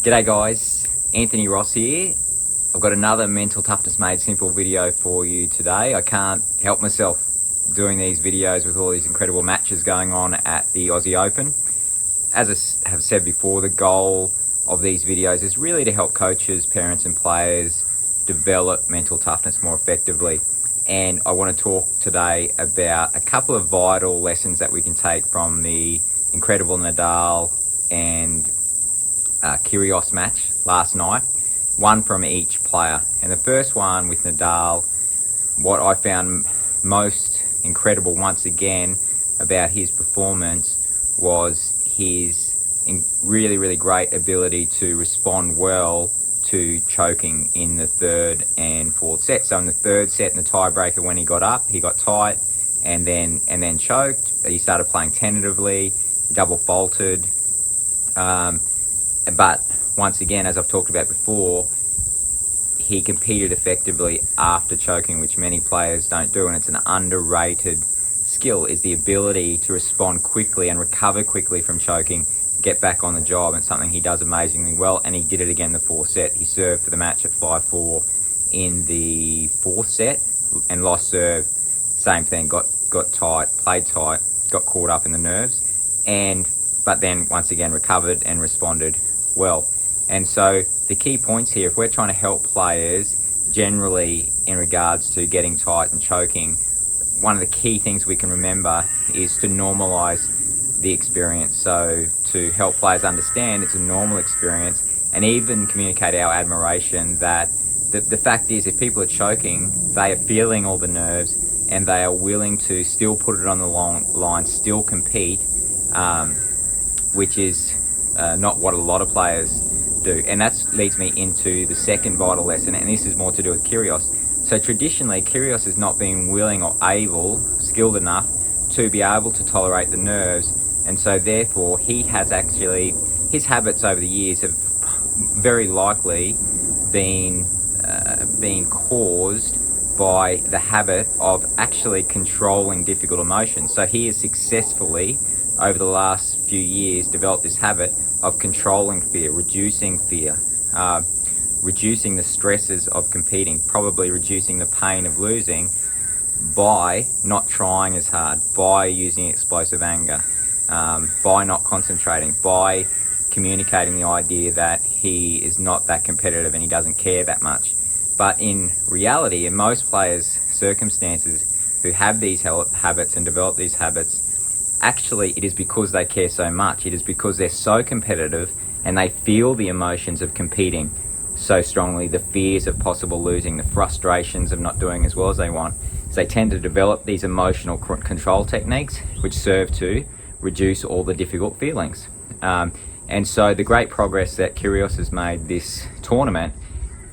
G'day guys, Anthony Ross here. I've got another Mental Toughness Made Simple video for you today. I can't help myself doing these videos with all these incredible matches going on at the Aussie Open. As I have said before, the goal of these videos is really to help coaches, parents and players develop mental toughness more effectively. And I want to talk today about a couple of vital lessons that we can take from the incredible Nadal and Kyrgios match last night, one from each player. And the first one with Nadal, what I found most incredible once again about his performance was his really great ability to respond well to choking in the third and fourth set. So in the third set, in the tiebreaker, when he got up, he got tight and then choked. He started playing tentatively, he double faulted. But once again, as I've talked about before, he competed effectively after choking, which many players don't do, and it's an underrated skill, is the ability to respond quickly and recover quickly from choking, get back on the job. It's something he does amazingly well, and he did it again the fourth set. He served for the match at 5-4 in the fourth set and lost serve. Same thing, got tight, played tight, got caught up in the nerves, but then once again recovered and responded well. And so the key points here, if we're trying to help players generally in regards to getting tight and choking, one of the key things we can remember is to normalize the experience. So to help players understand it's a normal experience, and even communicate our admiration that the fact is, if people are choking, they are feeling all the nerves and they are willing to still put it on the line, still compete, which is not what a lot of players do. And that leads me into the second vital lesson, and this is more to do with Kyrgios. So traditionally, Kyrgios has not been willing or skilled enough to be able to tolerate the nerves, and so therefore he has actually, his habits over the years have very likely been caused by the habit of actually controlling difficult emotions. So he has successfully, over the last few years, developed this habit of controlling fear, reducing the stresses of competing, probably reducing the pain of losing by not trying as hard, by using explosive anger, by not concentrating, by communicating the idea that he is not that competitive and he doesn't care that much. But in reality, in most players' circumstances who have these habits and develop these habits, actually it is because they care so much. It is because they're so competitive and they feel the emotions of competing so strongly, the fears of possible losing, the frustrations of not doing as well as they want. So they tend to develop these emotional control techniques which serve to reduce all the difficult feelings. And so the great progress that Kyrgios has made this tournament,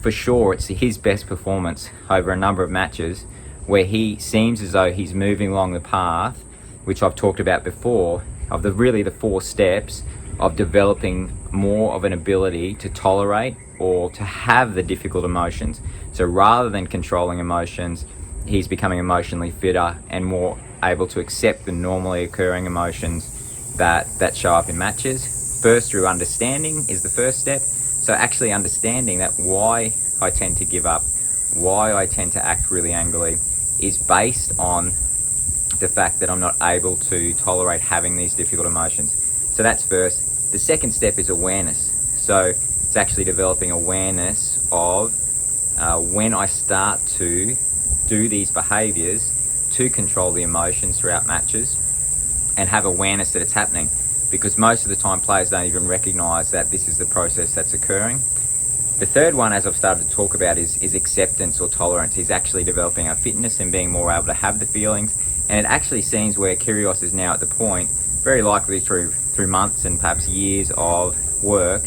for sure it's his best performance over a number of matches where he seems as though he's moving along the path which I've talked about before, of the 4 steps of developing more of an ability to tolerate or to have the difficult emotions. So rather than controlling emotions, he's becoming emotionally fitter and more able to accept the normally occurring emotions that show up in matches. First, through understanding is the first step. So actually understanding that why I tend to give up, why I tend to act really angrily, is based on the fact that I'm not able to tolerate having these difficult emotions. So that's first. The second step is awareness. So it's actually developing awareness of when I start to do these behaviors to control the emotions throughout matches, and have awareness that it's happening, because most of the time players don't even recognize that this is the process that's occurring. The third one, as I've started to talk about, is acceptance or tolerance. Is actually developing our fitness and being more able to have the feelings. And it actually seems where Kyrgios is now at the point, very likely through months and perhaps years of work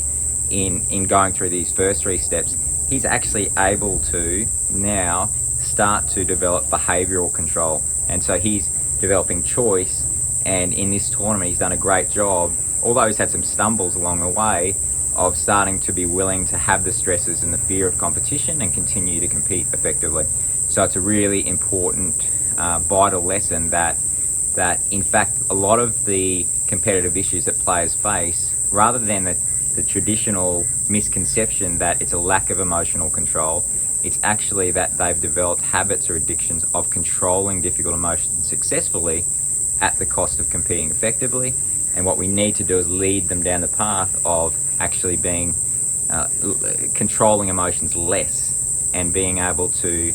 in going through these first 3 steps, he's actually able to now start to develop behavioural control. And so he's developing choice, and in this tournament he's done a great job, although he's had some stumbles along the way, of starting to be willing to have the stresses and the fear of competition and continue to compete effectively. So it's a really important vital lesson that in fact a lot of the competitive issues that players face, rather than the traditional misconception that it's a lack of emotional control. It's actually that they've developed habits or addictions of controlling difficult emotions successfully at the cost of competing effectively. And what we need to do is lead them down the path of actually being controlling emotions less and being able to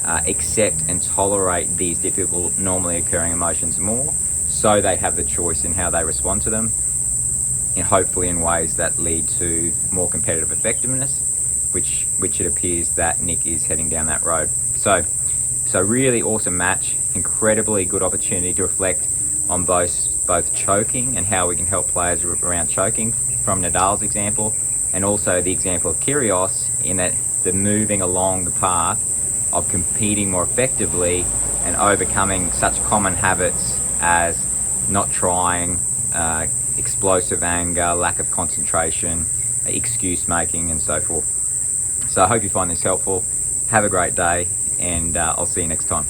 accept and tolerate these difficult, normally occurring emotions more, so they have the choice in how they respond to them, and hopefully in ways that lead to more competitive effectiveness, which it appears that Nick is heading down that road. So really awesome match, incredibly good opportunity to reflect on both choking and how we can help players around choking from Nadal's example, and also the example of Kyrgios in that they're moving along the path of competing more effectively and overcoming such common habits as not trying, explosive anger, lack of concentration, excuse making, and so forth. So I hope you find this helpful. Have a great day, and I'll see you next time.